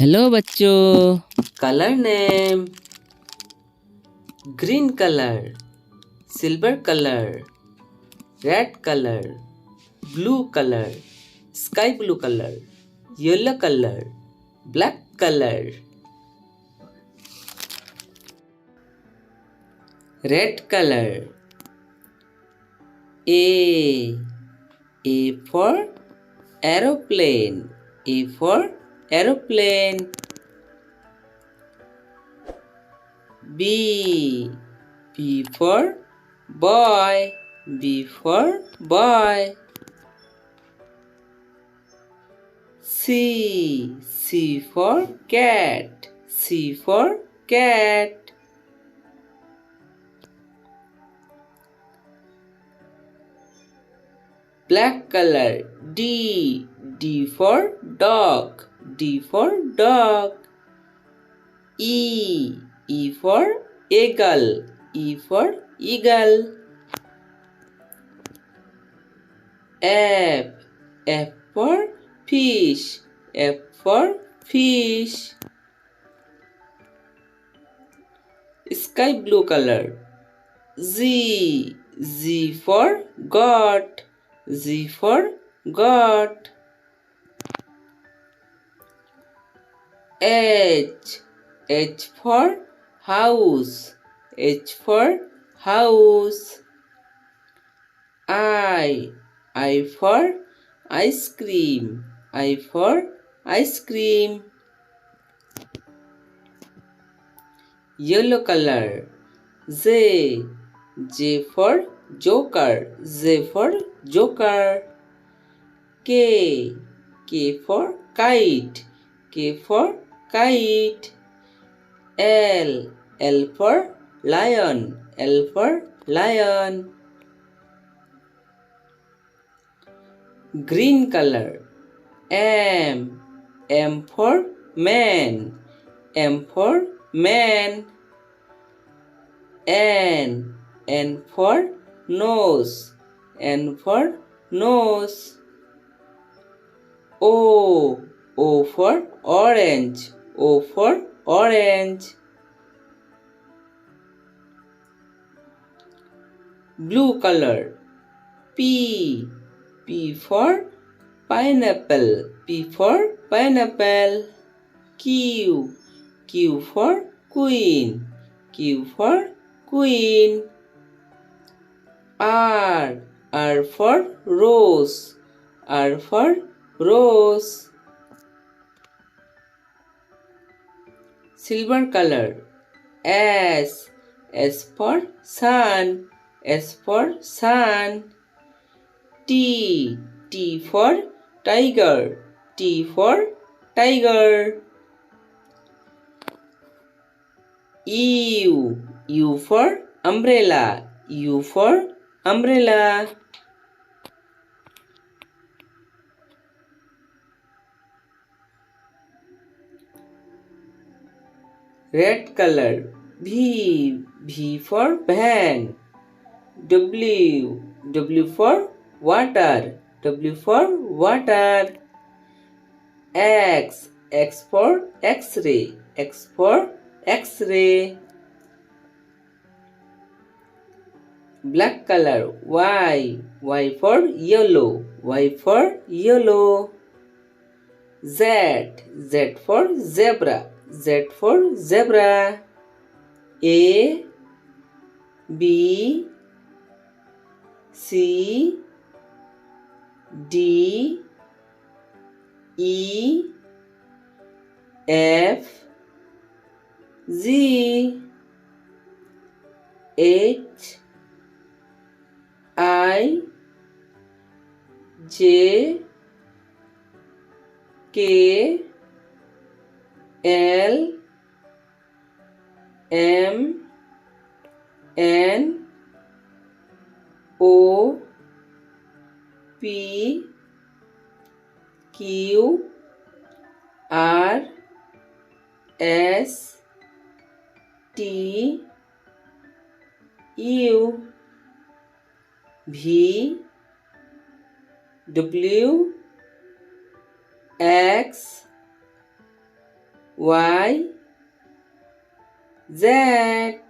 Hello बच्चों। Color name: green color, silver color, red color, blue color, sky blue color, yellow color, black color. Red color. A for aeroplane. A for aeroplane. B for boy. B for boy. C for cat. C for cat. Black color. D for dog. D for dog. E for eagle. E for eagle. F for fish. F for fish. Sky blue color. Z for goat. Z for goat. H for house. H for house. I for ice cream. I for ice cream. Yellow color. J for joker. J for joker. K for kite. K for kite. L for lion. L for lion. Green color. M for man. M for man. N for nose. N for nose. O for orange. O for orange. Blue color. P for pineapple. P for pineapple. Q for queen. Q for queen. R for rose. R for rose. Silver color. S for sun. S for sun. T for tiger. T for tiger. U for umbrella. U for umbrella. Red color. V for van. W for water. W for water. X for X-ray. X for X-ray. Black color. Y for yellow. Y for yellow. Z for zebra. Z for zebra. A B C D E F Z H I J K L M N O P Q R S T U V W X Y, Z.